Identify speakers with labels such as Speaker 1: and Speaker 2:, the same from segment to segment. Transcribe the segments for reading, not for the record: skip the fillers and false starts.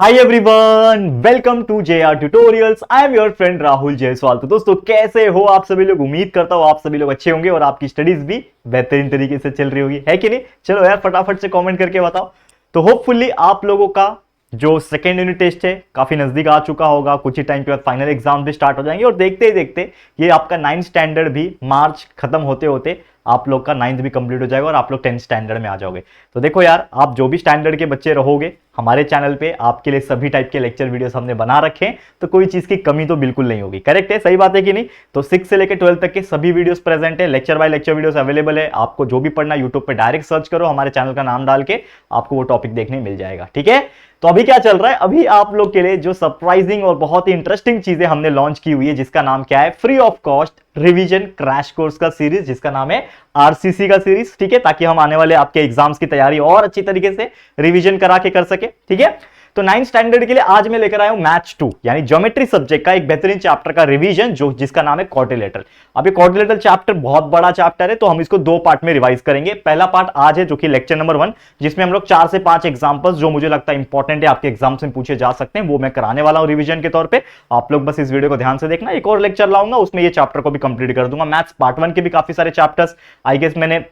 Speaker 1: Hi everyone, welcome to JR tutorials. I am your friend Rahul Jaiswal. तो दोस्तों, कैसे हो आप सभी लोग? उम्मीद करता हूं आप सभी लोग अच्छे होंगे और आपकी स्टडीज भी बेहतरीन तरीके से चल रही होगी, है कि नहीं? चलो यार, फटाफट से कमेंट करके बताओ। तो होपफुली आप लोगों का जो सेकेंड यूनिट टेस्ट है काफी नजदीक आ चुका होगा। कुछ ही टाइम के बाद फाइनल एग्जाम भी स्टार्ट हो जाएंगे और देखते ही देखते ये आपका 9th स्टैंडर्ड भी मार्च खत्म होते होते आप लोग का 9th भी कंप्लीट हो जाएगा और आप लोग 10th स्टैंडर्ड में आ जाओगे। तो देखो यार, आप जो भी स्टैंडर्ड के बच्चे रहोगे, हमारे चैनल पे आपके लिए सभी टाइप के लेक्चर वीडियोस हमने बना रखे हैं, तो कोई चीज की कमी तो बिल्कुल नहीं होगी। करेक्ट है, सही बात है कि नहीं? तो 6 से लेकर 12 तक के सभी वीडियोस प्रेजेंट है, lecture by lecture videos available है। आपको जो भी पढ़ना यूट्यूब पे डायरेक्ट सर्च करो, हमारे चैनल का नाम डाल के आपको वो टॉपिक देखने मिल जाएगा। ठीक है, तो अभी क्या चल रहा है? अभी आप लोग के लिए जो सरप्राइजिंग और बहुत ही इंटरेस्टिंग चीजें हमने लॉन्च की हुई है, जिसका नाम क्या है? Free of cost revision crash course का सीरीज, जिसका नाम है आरसीसी का सीरीज। ठीक है, ताकि हम आने वाले आपके एग्जाम्स की तैयारी और अच्छी तरीके से रिवीजन करा के कर सके। ठीक है, तो 9th स्टैंडर्ड के लिए आज मैं लेकर आया हूं मैथ्स 2 यानी ज्योमेट्री सब्जेक्ट का एक बेहतरीन चैप्टर का रिवीजन, जो जिसका नाम है क्वाड्रिलेटरल। अब ये क्वाड्रिलेटरल चैप्टर बहुत बड़ा चैप्टर है, तो हम इसको 2 पार्ट में रिवाइज करेंगे। पहला पार्ट आज है, जो कि लेक्चर नंबर 1, जिसमें हम लोग 4 से 5 एग्जांपल्स जो मुझे लगता है इंपॉर्टेंट है, आपके एग्जाम्स में पूछे जा सकते हैं, वो मैं कराने वाला हूं रिवीजन के तौर पर। आप लोग बस इस वीडियो को ध्यान से देखना। एक और लेक्चर लाऊंगा, उसमें ये चैप्टर को भी कंप्लीट कर दूंगा। मैथ्स पार्ट 1 के भी काफी सारे चैप्टर्स आई गेस मैंने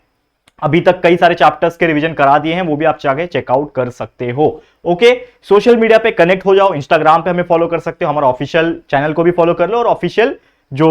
Speaker 1: अभी तक कई सारे चैप्टर्स के रिवीजन करा दिए हैं, वो भी आप जाके चेकआउट कर सकते हो। ओके, सोशल मीडिया पे कनेक्ट हो जाओ। इंस्टाग्राम पे हमें फॉलो कर सकते हो, हमारा ऑफिशियल चैनल को भी फॉलो कर लो, और ऑफिशियल जो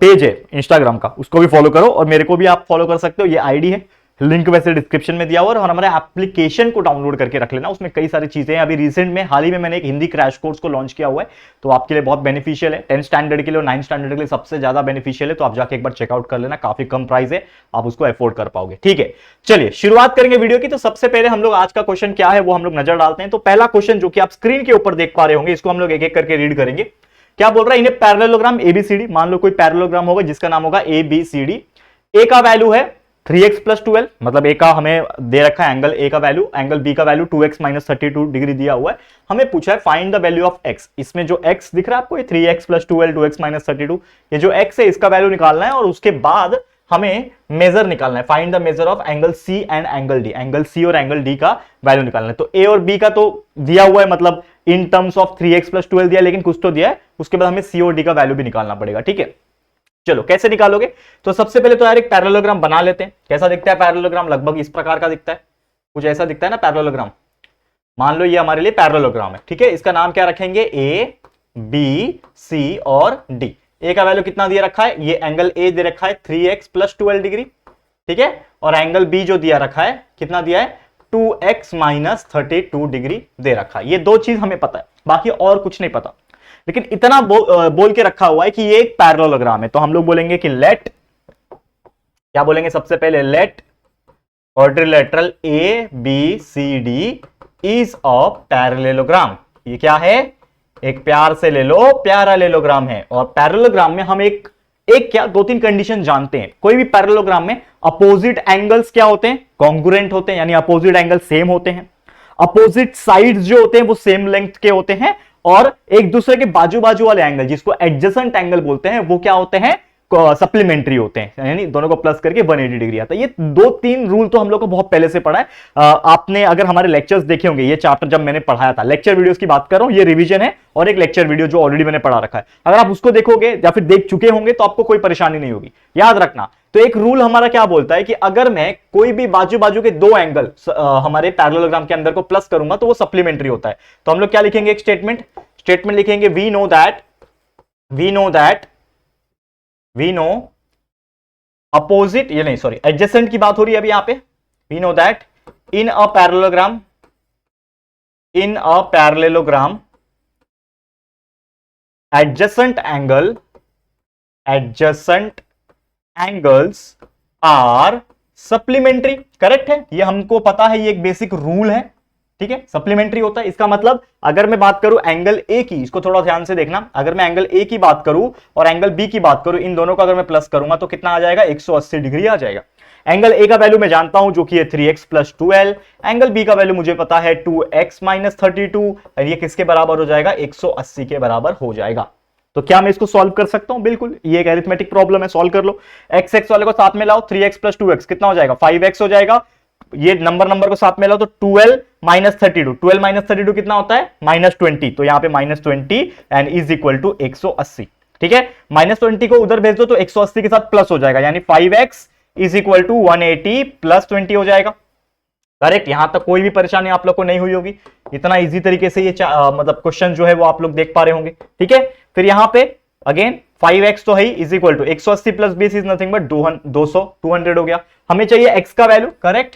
Speaker 1: पेज है इंस्टाग्राम का उसको भी फॉलो करो, और मेरे को भी आप फॉलो कर सकते हो। ये आईडी है, लिंक वैसे डिस्क्रिप्शन में दिया हुआ है, और हमारे एप्लीकेशन को डाउनलोड करके रख लेना, उसमें कई सारी चीजें हैं। अभी रिसेंट में हाल ही में मैंने एक हिंदी क्रैश कोर्स को लॉन्च किया हुआ है, तो आपके लिए बहुत बेनिफिशियल है। 10th स्टैंडर्ड के लिए और 9th स्टैंडर्ड के लिए सबसे ज्यादा बेनिफिशियल है, तो आप जाके एक बार चेकआउट कर लेना। काफी कम प्राइस है, आप उसको अफोर्ड कर पाओगे। ठीक है, चलिए शुरुआत करेंगे वीडियो की। तो सबसे पहले हम लोग आज का क्वेश्चन क्या है वो हम लोग नजर डालते हैं। तो पहला क्वेश्चन जो कि आप स्क्रीन के ऊपर देख पा रहे होंगे, इसको हम लोग एक एक करके रीड करेंगे। क्या बोल रहा है? इन्हें पैरेललोग्राम एबीसीडी, मान लो कोई पैरेललोग्राम होगा जिसका नाम होगा एबीसीडी। ए का वैल्यू है 3x + 12, मतलब ए का हमें दे रखा है एंगल ए का वैल्यू, एंगल बी का वैल्यू 2x - 32 डिग्री दिया हुआ है। हमें पूछा है find the value of x। इसमें जो x दिख रहा है आपको, ये 3x + 12 2x - 32, ये जो x है इसका वैल्यू निकालना है, और उसके बाद हमें मेजर निकालना है, find the measure of angle C and angle D। Angle C और एंगल D का वैल्यू निकालना है। तो A और B का तो दिया हुआ है, मतलब इन टर्म्स ऑफ 3x + 12 दिया, लेकिन कुछ तो दिया है, उसके बाद हमें C और D का वैल्यू भी निकालना पड़ेगा। ठीक है, चलो कैसे निकालोगे? तो सबसे पहले तो यार एक पैरेललोग्राम बना लेते हैं। कैसा दिखता है पैरेललोग्राम? लगभग इस प्रकार का दिखता है, कुछ ऐसा दिखता है ना पैरेललोग्राम। मान लो ये हमारे लिए पैरेललोग्राम है। ठीक है, इसका नाम क्या रखेंगे? ए, बी, सी और डी। ए का वैल्यू कितना दिया रखा है? ये एंगल ए दे रखा है 3x + 12 डिग्री। ठीक है, और एंगल बी जो दिया रखा है कितना दिया है? 2x - 32 डिग्री दे रखा है। ये दो चीज हमें पता है, बाकी और कुछ नहीं पता, लेकिन इतना बोल के रखा हुआ है कि ये एक पैरेललोग्राम है। तो हम लोग बोलेंगे कि लेट, क्या बोलेंगे सबसे पहले? Let quadrilateral A B C D is a parallelogram. ये क्या है? एक प्यार से ले लो, पैरेललोग्राम है। और पैरेललोग्राम में हम एक क्या 2-3 कंडीशन जानते हैं। कोई भी पैरेललोग्राम में अपोजिट एंगल्स क्या होते हैं? कॉन्ग्रुएंट होते हैं, यानी अपोजिट एंगल सेम होते हैं। अपोजिट साइड्स जो होते हैं वो सेम लेंथ के होते हैं, और एक दूसरे के बाजू बाजू वाले एंगल, जिसको एडजेसेंट एंगल बोलते हैं, वो क्या होते हैं? सप्लीमेंट्री होते हैं, यानी दोनों को प्लस करके 180 डिग्री आता है। ये 2-3 रूल तो हम लोग को बहुत पहले से पढ़ा है। आपने अगर हमारे लेक्चर्स देखे होंगे, ये चैप्टर जब मैंने पढ़ाया था, लेक्चर वीडियोस की बात कर रहा हूं, ये रिवीजन है और एक लेक्चर वीडियो जो ऑलरेडी मैंने पढ़ा रखा है। अगर आप उसको देखोगे या फिर देख चुके होंगे तो आपको कोई परेशानी नहीं होगी। याद रखना, तो एक रूल हमारा क्या बोलता है कि अगर मैं कोई भी बाजू बाजू के 2 एंगल हमारे पैरेललोग्राम के अंदर को प्लस करूंगा तो वो सप्लीमेंट्री होता है। तो हम लोग क्या लिखेंगे? एक स्टेटमेंट लिखेंगे, वी नो अपोजिट, ये नहीं सॉरी एडजेसेंट की बात हो रही है अभी यहां पे। We know that in a parallelogram adjacent angles are supplementary. Correct है, ये हमको पता है, ये एक बेसिक रूल है। ठीक है, सप्लीमेंट्री होता है। इसका मतलब अगर मैं बात करूं एंगल ए की, इसको थोड़ा ध्यान से देखना, अगर मैं एंगल ए की बात करूं और एंगल बी की बात करूं, इन दोनों को अगर मैं प्लस करूंगा तो कितना आ जाएगा? 180 डिग्री आ जाएगा। एंगल ए का वैल्यू मैं जानता हूं जो कि है 3x + 12, एंगल बी का वैल्यू मुझे पता है 2x - 32, और ये किसके बराबर हो जाएगा? 180 के बराबर हो जाएगा। तो क्या मैं इसको सॉल्व कर सकता हूं? बिल्कुल, ये एक अरिथमेटिक प्रॉब्लम है, सॉल्व कर लो। x वाले को साथ में लाओ, 3x + 2x कितना हो जाएगा? 5x हो जाएगा। ये नंबर को साथ में लो तो 12 माइनस 32, 12 माइनस 32 कितना होता है -20, तो यहाँ पे -20 एंड इज इक्वल टू 180। ठीक है, -20 को उधर भेज दो तो 180 के साथ प्लस हो जाएगा, यानी 5x is equal to 180 plus 20 हो जाएगा। करेक्ट, यहां तक कोई भी परेशानी आप लोग को नहीं हुई होगी। इतना इजी तरीके से ये मतलब क्वेश्चन जो है वो आप लोग देख पा रहे होंगे। ठीक है, फिर यहां पे अगेन 5x तो है is equal to 180 plus 20 is nothing but 200 हो गया। हमें चाहिए x का वैल्यू। करेक्ट,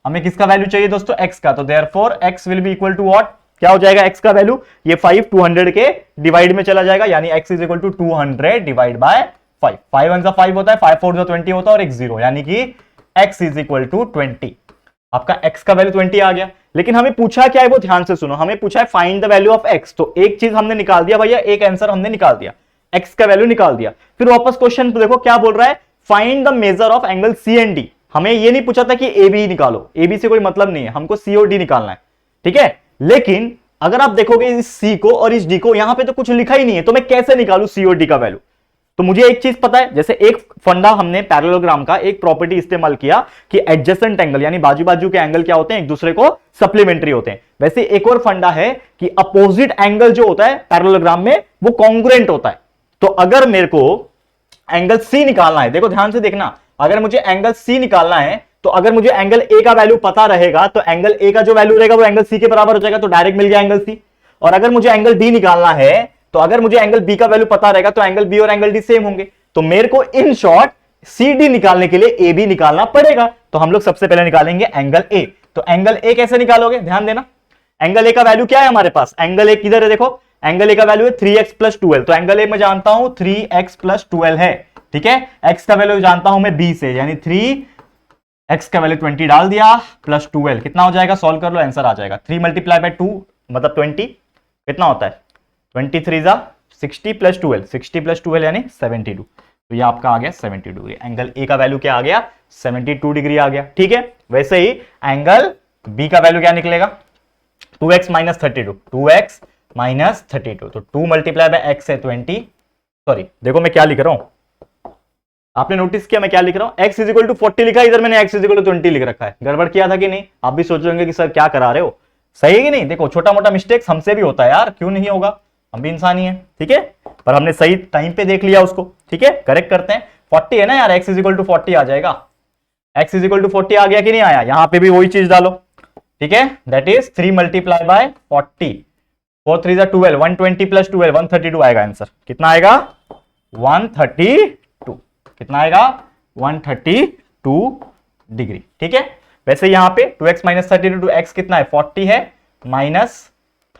Speaker 1: हमें किसका वैल्यू चाहिए दोस्तों, x का। तो therefore x will be equal to what, क्या हो जाएगा x का वैल्यू, ये 5 200 के डिवाइड में चला जाएगा, यानी x is equal to 200 divide by 5। 5 1 5 होता है, 5 4 20 होता है और एक 0, यानी कि x इज इक्वल टू 20। आपका x का वैल्यू 20 आ गया। लेकिन हमें पूछा क्या है वो ध्यान से सुनो, हमें पूछा है find the value of x। तो एक चीज हमने निकाल दिया भैया, एक आंसर हमने निकाल दिया, x का वैल्यू निकाल दिया। फिर वापस क्वेश्चन देखो क्या बोल रहा है, find the measure of angle C and D. हमें ये नहीं पूछा था कि ए बी निकालो, ए बी से कोई मतलब नहीं है, हमको सी और डी निकालना है। ठीक है, लेकिन अगर आप देखोगे इस सी को और इस डी को, यहां पे तो कुछ लिखा ही नहीं है, तो मैं कैसे निकालू सी और डी का वैल्यू। तो मुझे एक चीज पता है, जैसे एक फंडा हमने पैरेललोग्राम का एक प्रॉपर्टी इस्तेमाल किया कि एडजेसेंट एंगल यानी बाजू बाजू के एंगल क्या होते हैं, एक दूसरे को सप्लीमेंट्री होते हैं। वैसे एक और फंडा है कि अपोजिट एंगल जो होता है पैरेललोग्राम में वो कॉन्ग्रुएंट होता है। तो अगर मेरे को एंगल सी निकालना है, देखो ध्यान से देखना, अगर मुझे एंगल सी निकालना है तो अगर मुझे एंगल ए का वैल्यू पता रहेगा तो एंगल ए का जो वैल्यू रहेगा वो एंगल सी के बराबर हो जाएगा, तो डायरेक्ट मिल गया एंगल सी। और अगर मुझे एंगल डी निकालना है तो अगर मुझे एंगल बी का वैल्यू पता रहेगा तो एंगल बी और एंगल डी सेम होंगे। तो मेरे को इन शॉर्ट सी डी निकालने के लिए ए बी निकालना पड़ेगा। तो हम लोग सबसे पहले निकालेंगे एंगल ए। तो एंगल ए कैसे निकालोगे, ध्यान देना, एंगल ए का वैल्यू क्या है हमारे पास, एंगल ए किधर है, देखो एंगल ए का वैल्यू है 3x प्लस 12। तो एंगल ए में जानता हूं 3x प्लस 12 है। ठीक है, x का वैल्यू जानता हूं मैं b से, यानी 3x का वैल्यू 20 डाल दिया प्लस 12 कितना हो जाएगा, सॉल्व कर लो आंसर आ जाएगा। 3 मल्टीप्लाई बाय 2 मतलब 20 कितना होता है, 23 जा 60 प्लस 12, 60 प्लस 12 यानी 72। तो ये आपका आ गया 72 डिग्री। एंगल ए का वैल्यू क्या आ गया, 72 डिग्री आ गया। ठीक है, वैसे ही एंगल बी का वैल्यू क्या निकलेगा, 2x माइनस 32, 2x माइनस 32। तो 2 मल्टीप्लाई बाय x है 20, सॉरी देखो मैं क्या लिख रहा हूं, आपने नोटिस किया मैं क्या लिख रहा हूं, x इज इक्वल टू 40 लिखा है, इधर मैंने x इज इक्वल टू 20 लिख रखा है। गड़बड़ किया था कि नहीं, आप भी सोच रहे होंगे कि सर क्या करा रहे हो, सही है कि नहीं। देखो छोटा मोटा मिस्टेक्स हमसे भी होता है यार, क्यों नहीं होगा, हम भी इंसान ही है। ठीक है, पर हमने सही टाइम पे देख लिया उसको। ठीक है, करेक्ट करते हैं। 40 है ना यार, x इज इक्वल टू 40 आ जाएगा, x इज इक्वल टू 40 आ गया कि नहीं आया, यहां पे भी वही चीज डालो। ठीक है, दैट इज 3 मल्टीप्लाई बाय 40, 4 3 जा 12, 120 प्लस 12 132 आएगा आंसर। कितना आएगा 132, कितना आएगा 132 डिग्री। ठीक है, वैसे यहां पे 2x माइनस 32 x कितना है 40 है minus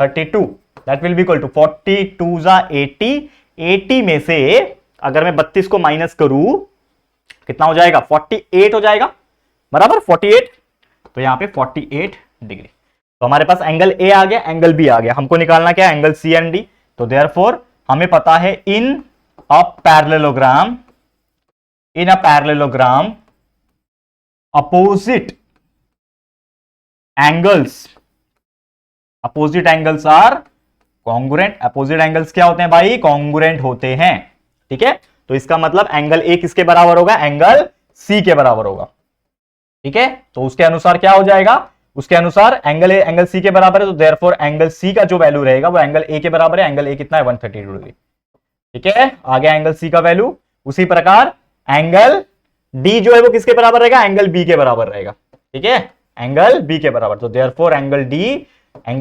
Speaker 1: 32, that will be equal to 42 जा 80, 80 में से अगर मैं 32 को माइनस करूं कितना हो जाएगा 48 हो जाएगा, बराबर 48। तो यहां पे 48 डिग्री। तो हमारे पास एंगल ए आ गया, एंगल बी आ गया, हमको निकालना क्या है एंगल सी एंड डी। तो देयरफॉर हमें पता है in a parallelogram opposite angles are congruent. Opposite angles क्या होते हैं भाई, कॉन्ग्रुएंट होते हैं। ठीक है, तो इसका मतलब एंगल ए किसके बराबर होगा, एंगल सी के बराबर होगा। ठीक है, तो उसके अनुसार क्या हो जाएगा, उसके अनुसार एंगल ए एंगल सी के बराबर है, तो देयरफॉर एंगल सी का जो वैल्यू रहेगा वो एंगल ए के बराबर है। एंगल ए कितना है 132 डिग्री। ठीक है, आ गया एंगल सी का वैल्यू। उसी प्रकार एंगल डी जो है वो किसके बराबर रहेगा, एंगल बी के बराबर रहेगा। ठीक है, एंगल बी के बराबर। तो देयरफॉर एंगल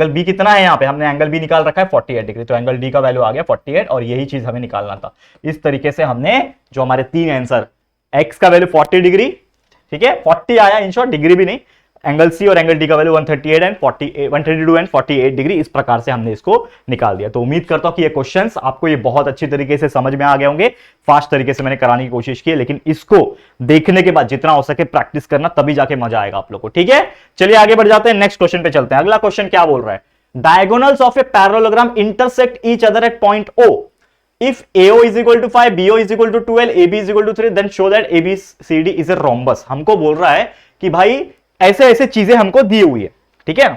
Speaker 1: बी कितना है, यहां पे हमने एंगल बी निकाल रखा है 48 डिग्री, तो एंगल डी का वैल्यू आ गया 48, और यही चीज हमें निकालना था। इस तरीके से हमने जो हमारे तीन आंसर, एक्स का वैल्यू 40 डिग्री, ठीक है 40 आया इन शॉर्ट, डिग्री भी नहीं, एंगल सी और एंगल डी का वैल्यू 132 एंड 48 डिग्री, इस प्रकार से हमने इसको निकाल दिया। तो उम्मीद करता हूं कि ये क्वेश्चंस आपको ये बहुत अच्छी तरीके से समझ में आ गए होंगे। फास्ट तरीके से मैंने कराने की कोशिश की है, लेकिन इसको देखने के बाद जितना हो सके प्रैक्टिस करना, तभी जाके मजा आएगा आप लोग को। ठीक है, चलिए आगे बढ़ जाते हैं, नेक्स्ट क्वेश्चन पे चलते हैं। अगला क्वेश्चन क्या बोल रहा है, diagonals of a parallelogram intersect each other at point O. If AO is equal to 5, BO is equal to 12, AB is equal to 3, then show that ABCD is a rhombus. हमको बोल रहा है कि भाई ऐसे ऐसे चीजें हमको दी हुई है। ठीक है,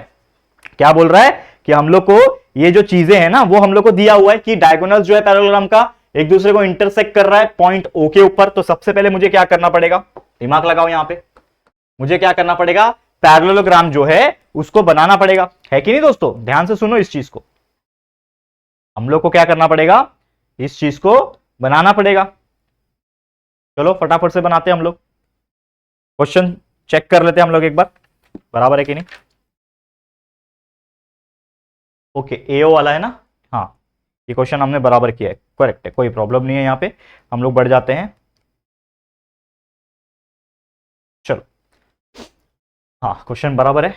Speaker 1: क्या बोल रहा है कि हम लोग को ये जो चीजें हैं ना वो हम लोग को दिया हुआ है कि डायगोनल्स जो है पैरेललोग्राम का एक दूसरे को इंटरसेक्ट कर रहा है पॉइंट O के ऊपर। तो सबसे पहले मुझे क्या करना पड़ेगा, दिमाग लगाओ यहां पे, मुझे क्या करना पड़ेगा, पैरेललोग्राम जो है उसको बनाना पड़ेगा, है कि नहीं दोस्तों? ध्यान से सुनो इस चीज को, हम लोग को क्या करना पड़ेगा, इस चीज को बनाना पड़ेगा। चलो फटाफट से बनाते हैं हम लोग, क्वेश्चन चेक कर लेते हैं हम लोग एक बार, बराबर है कि नहीं। ओके, एओ वाला है ना, हाँ ये क्वेश्चन हमने बराबर किया है, करेक्ट है, कोई प्रॉब्लम नहीं है। यहां पे हम लोग बढ़ जाते हैं, चलो हाँ क्वेश्चन बराबर है।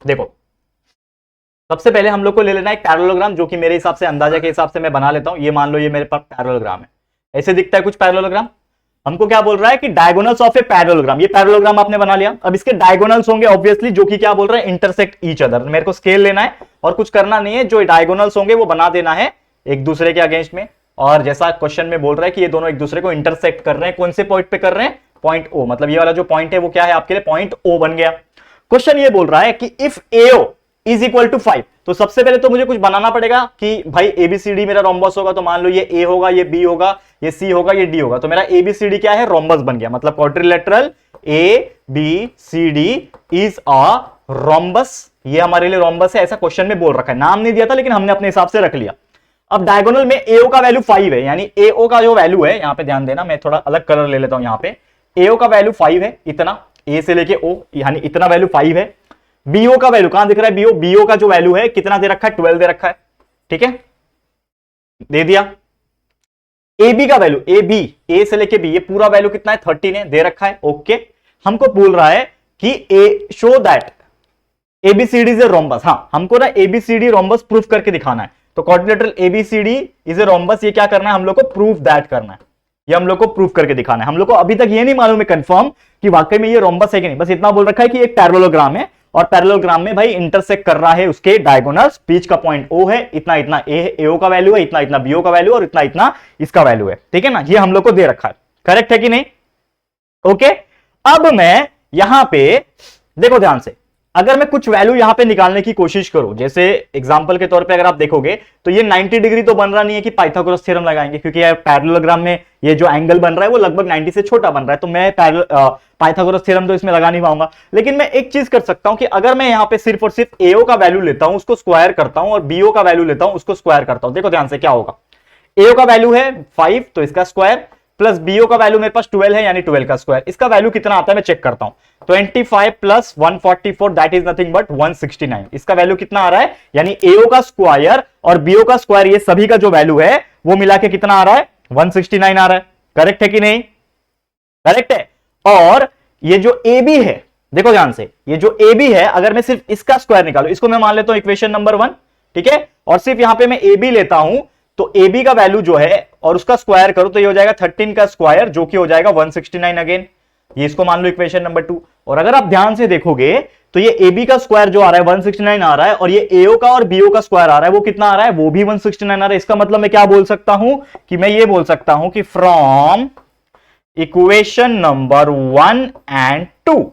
Speaker 1: देखो सबसे पहले हम लोग को ले लेना है एक पैरेललोग्राम, जो कि मेरे हिसाब से अंदाजा के हिसाब से मैं बना लेता हूं। ये मान लो ये मेरे पास पैरेललोग्राम है, ऐसे दिखता है कुछ पैरेललोग्राम। हमको क्या बोल रहा है कि डायगोनल्स ऑफ ए पैरेललोग्राम, ये पैरेललोग्राम आपने बना लिया। अब इसके डायगोनल्स होंगे ऑब्वियसली, जो कि क्या बोल रहे हैं, इंटरसेक्ट ईच अदर। मेरे को स्केल लेना है और कुछ करना नहीं है, जो डायगोनल्स होंगे वो बना देना है एक दूसरे के अगेंस्ट में। और जैसा क्वेश्चन में बोल रहा है कि ये दोनों एक दूसरे को इंटरसेक्ट कर रहे हैं, कौन से पॉइंट पे कर रहे हैं, पॉइंट ओ। मतलब ये वाला जो पॉइंट है वो क्या है आपके लिए, पॉइंट ओ बन गया। क्वेश्चन ये बोल रहा है कि if AO is equal to 5, तो सबसे पहले तो मुझे कुछ बनाना पड़ेगा कि भाई एबीसीडी मेरा रोम्बस होगा। तो मान लो ये ए होगा, ये बी होगा, ये सी होगा, ये डी होगा। तो मेरा एबीसीडी क्या है, रोम्बस बन गया। मतलब quadrilateral A B C D is a rhombus, ये हमारे लिए रोम्बस है, ऐसा क्वेश्चन में बोल रखा है। नाम नहीं दिया था लेकिन हमने अपने हिसाब से रख लिया। अब डायगोनल में एओ का वैल्यू 5 है, यानी एओ का जो वैल्यू है, यहां पे ध्यान देना, मैं थोड़ा अलग कलर ले लेता हूं। यहां पे एओ का वैल्यू 5 है, इतना ए से लेके ओ, यानी इतना वैल्यू 5 है। बीओ का वैल्यू कहां दिख रहा है, बीओ, बीओ का जो वैल्यू है कितना दे रखा है, 12 दे रखा है, ठीक है, दे दिया। ए बी का वैल्यू, ए बी, ए से लेके बी, ये पूरा वैल्यू कितना है, 13 है, दे रखा है। ओके, हमको बोल रहा है कि a show that ABCD is a rhombus. हाँ, हमको ना एबीसीडी रोम्बस प्रूफ करके दिखाना है। तो quadrilateral ABCD is a rhombus, ये क्या करना है, हम लोग को प्रूफ दैट करना है, ये हम लोग को प्रूफ करके दिखाना है। हम लोग को अभी तक ये नहीं मालूम है कंफर्म कि वाकई में ये रोम्बस है कि नहीं, बस इतना बोल रखा है कि एक पैरेललोग्राम है और पैरेललोग्राम में भाई इंटरसेक्ट कर रहा है उसके डायगोनल्स, बीच का पॉइंट ओ है, इतना इतना एओ का वैल्यू है, इतना इतना बीओ का वैल्यू और इतना इतना इसका वैल्यू है, ठीक है ना। ये हम लोग को दे रखा है, करेक्ट है कि नहीं। ओके, अब मैं यहां पे देखो ध्यान से, अगर मैं कुछ वैल्यू यहां पे निकालने की कोशिश करूं, जैसे एग्जांपल के तौर पे अगर आप देखोगे तो ये 90 डिग्री तो बन रहा नहीं है कि पाइथागोरस थ्योरम लगाएंगे, क्योंकि यार पैरेललोग्राम में ये जो एंगल बन रहा है वो लगभग 90 से छोटा बन रहा है, तो मैं पाइथागोरस थ्योरम तो इसमें लगा नहीं पाऊंगा। लेकिन मैं एक चीज कर सकता हूं कि अगर मैं यहां पे सिर्फ और सिर्फ एओ का वैल्यू लेता हूं, उसको स्क्वायर करता हूं, और बीओ का वैल्यू लेता हूं, उसको स्क्वायर करता हूं। देखो ध्यान से क्या होगा, एओ का वैल्यू है 5, तो इसका स्क्वायर, प्लस बीओ का वैल्यू मेरे पास 12 है, यानी 12 का स्क्वायर। इसका वैल्यू कितना आता है मैं चेक करता हूं, 25 plus 144 that is nothing but 169। इसका वैल्यू कितना आ रहा है, यानी एओ का स्क्वायर और बीओ का स्क्वायर, ये सभी का जो वैल्यू है वो मिला के कितना आ रहा है, 169 आ रहा है। करेक्ट है कि नहीं, करेक्ट है। और ये जो ए बी है, देखो ध्यान से, ये जो ए बी है, अगर मैं सिर्फ इसका स्क्वायर निकालू, इसको मैं मान लेता हूं इक्वेशन नंबर 1, ठीक है, और सिर्फ यहां पे मैं ए बी लेता हूं, तो ए बी का वैल्यू जो है और उसका स्क्वायर करो तो ये हो जाएगा 13 का स्क्वायर, जो कि हो जाएगा 169 अगेन। ये इसको मान लो इक्वेशन नंबर 2। और अगर आप ध्यान से देखोगे तो ये ए बी का स्क्वायर जो आ रहा है 169 आ रहा है, और ये एओ का और बीओ का स्क्वायर आ रहा है, वो कितना आ रहा है, वो भी 169 आ रहा है। इसका मतलब मैं क्या बोल सकता हूं कि मैं ये बोल सकता हूं कि फ्रॉम इक्वेशन नंबर 1 एंड 2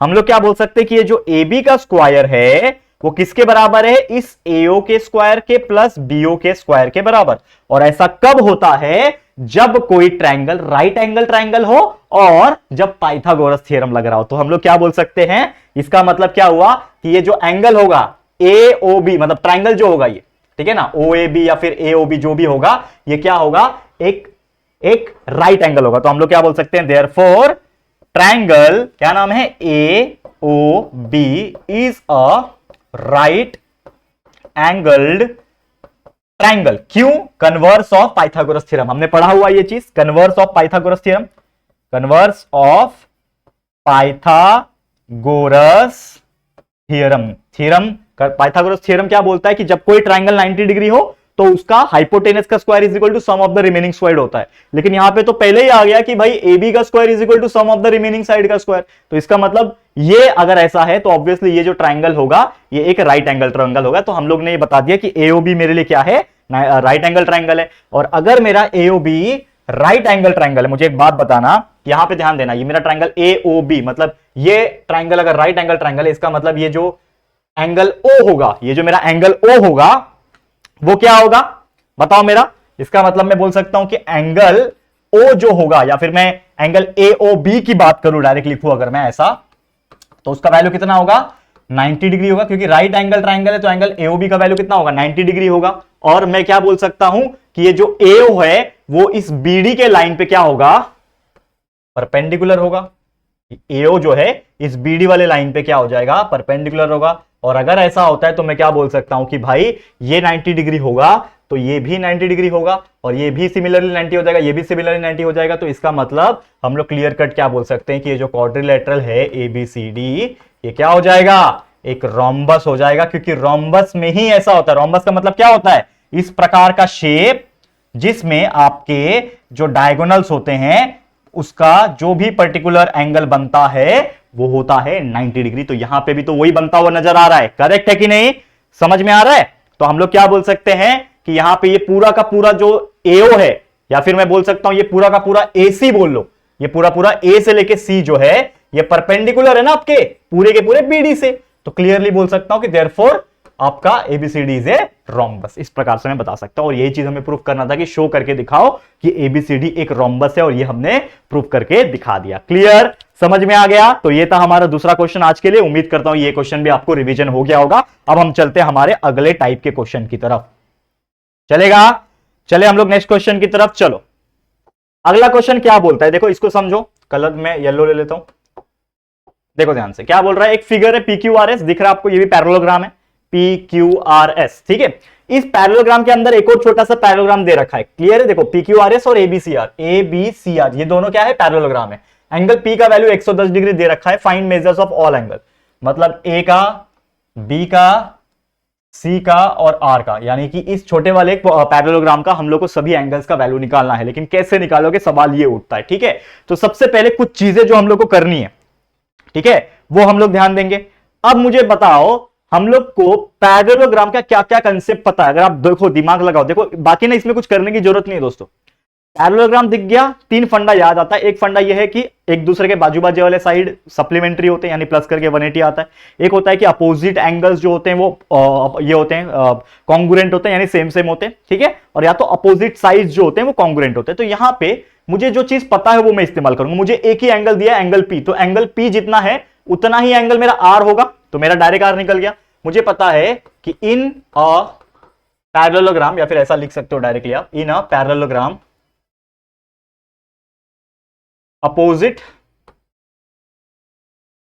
Speaker 1: हम लोग क्या बोल सकते हैं कि ये जो ए बी का स्क्वायर है वो किसके बराबर है, इस एओ के स्क्वायर के प्लस बीओ के स्क्वायर के बराबर। और ऐसा कब होता है, जब कोई ट्रायंगल राइट एंगल ट्रायंगल हो और जब पाइथागोरस थ्योरम लग रहा हो। तो हम लोग क्या बोल सकते हैं, इसका मतलब क्या हुआ कि ये जो एंगल होगा एओबी, मतलब ट्रायंगल जो होगा ये, ठीक है ना, ओएबी या फिर एओबी जो भी होगा, ये क्या होगा, एक राइट एंगल होगा। तो हम लोग क्या बोल सकते हैं, देयरफॉर ट्रायंगल, क्या नाम है, AOB is a right angled triangle. क्यों, कन्वर्स ऑफ पाइथागोरस थ्योरम, हमने पढ़ा हुआ ये चीज, converse of Pythagoras theorem, converse of Pythagoras theorem. Pythagoras theorem क्या बोलता है कि जब कोई ट्रायंगल 90 डिग्री हो तो उसका हाइपोटेनस का square is equal to sum of the remaining side होता है। लेकिन यहां पे तो पहले ही आ गया कि भाई ए बी का square is equal to sum of the remaining side का स्क्वायर। तो इसका मतलब ये अगर ऐसा है तो ऑब्वियसली ये जो ट्रायंगल होगा ये एक राइट एंगल ट्रायंगल होगा। तो हम लोग ने ये बता दिया कि एओबी मेरे लिए क्या है, राइट एंगल ट्रायंगल है। और अगर मेरा एओबी राइट एंगल ट्रायंगल है, मुझे एक बात बताना, यहां पे ध्यान देना, ये मेरा ट्रायंगल एओबी, मतलब ये ट्रायंगल अगर राइट एंगल ट्रायंगल है, इसका मतलब ये जो एंगल ओ होगा, ये जो मेरा एंगल ओ होगा वो क्या होगा बताओ मेरा। इसका मतलब मैं बोल सकता हूं कि एंगल ओ जो होगा, या फिर मैं एंगल AOB की बात करूं, डायरेक्ट लिखूं अगर मैं ऐसा, तो उसका वैल्यू कितना होगा, 90 डिग्री होगा, क्योंकि राइट एंगल ट्राइंगल है तो एंगल AOB का वैल्यू कितना होगा, 90 डिग्री होगा। और मैं क्या बोल सकता हूं कि ये जो AO है वो इस BD के लाइन पे क्या होगा, परपेंडिकुलर होगा। AO जो है इस BD वाले लाइन पे क्या हो जाएगा, परपेंडिकुलर होगा। और अगर ऐसा होता है तो मैं क्या बोल सकता हूं कि भाई ये 90 डिग्री होगा तो ये भी 90 डिग्री होगा, और ये भी सिमिलरली 90 हो जाएगा, ये भी सिमिलरली 90 हो जाएगा। तो इसका मतलब हम लोग क्लियर कट क्या बोल सकते हैं कि ये जो क्वाड्रिलेटरल है ABCD, ये क्या हो जाएगा, एक रोम्बस हो जाएगा, क्योंकि रोम्बस में ही ऐसा होता है। रोम्बस का मतलब क्या होता है, इस प्रकार का शेप जिसमें आपके जो डायगोनल्स होते हैं उसका जो भी पर्टिकुलर एंगल बनता है वो होता है 90 डिग्री। तो यहां पे भी तो वही बनता हुआ नजर आ रहा है, करेक्ट है कि नहीं, समझ में आ रहा है। तो हम लोग क्या बोल सकते हैं कि यहां पे ये पूरा का पूरा जो AO है, या फिर मैं बोल सकता हूं ये पूरा का पूरा AC बोल लो, ये पूरा पूरा A से लेके C जो है ये परपेंडिकुलर है ना आपके पूरे के पूरे BD से। तो क्लियरली बोल सकता हूं कि देयरफॉर आपका ABCD इज ए रोम्बस। इस प्रकार से मैं बता सकता हूं, और यही चीज हमें प्रूफ करना था कि शो करके दिखाओ कि ABCD एक रोम्बस है, और ये हमने प्रूफ करके दिखा दिया। क्लियर, समझ में आ गया। तो ये था हमारा दूसरा क्वेश्चन आज के लिए। उम्मीद करता हूं ये क्वेश्चन भी आपको रिवीजन हो गया होगा। अब हम चलते हैं हमारे अगले टाइप के क्वेश्चन की तरफ, चलेगा। चले हम लोग नेक्स्ट क्वेश्चन की तरफ। चलो अगला क्वेश्चन क्या बोलता है, देखो इसको समझो। कलर में येलो ले लेता हूं, देखो ध्यान से क्या बोल रहा है। एक फिगर है PQRS दिख रहा है आपको, ये भी पैरेललोग्राम है PQRS, ठीक है। इस पैरेललोग्राम के अंदर एक और छोटा सा पैरेललोग्राम दे रखा है, क्लियर है। देखो PQRS और ABCR ये दोनों क्या है, पैरेललोग्राम है। एंगल P का वैल्यू 110 डिग्री दे रखा है। Find measures of all angle, मतलब A का, B का, C का और R का, यानी कि इस छोटे वाले पैरेललोग्राम का हम लोग को सभी एंगल्स का वैल्यू निकालना है। लेकिन कैसे निकालोगे, सवाल ये उठता है, ठीक है। तो सबसे पहले कुछ चीजें जो हम लोग को करनी है, ठीक है, वो हम लोग ध्यान देंगे। अब मुझे बताओ हम लोग को पैरेललोग्राम का क्या क्या कंसेप्ट पता है। अगर आप देखो, दिमाग लगाओ, देखो बाकी ना इसमें कुछ करने की जरूरत नहीं है दोस्तों। पैरेललोग्राम दिख गया, तीन फंडा याद आता है। एक फंडा यह है कि एक दूसरे के बाजू बाजू वाले साइड सप्लीमेंट्री होते हैं, यानी प्लस करके 180 आता है। एक होता है कि अपोजिट एंगल्स जो होते हैं वो ये होते हैं कॉन्ग्रुएंट होते हैं, यानी सेम सेम होते हैं, ठीक है। और या तो अपोजिट साइड जो होते हैं वो कॉन्ग्रुएंट होते हैं। तो यहां पे मुझे जो चीज पता है वो मैं इस्तेमाल करूंगा। मुझे एक ही एंगल दिया, एंगल P, तो एंगल P जितना है उतना ही एंगल मेरा R होगा, तो मेरा डायरेक्ट R निकल गया। मुझे पता है कि इन अ पैरेललोग्राम, या फिर ऐसा लिख सकते हो डायरेक्टली आप, in a parallelogram opposite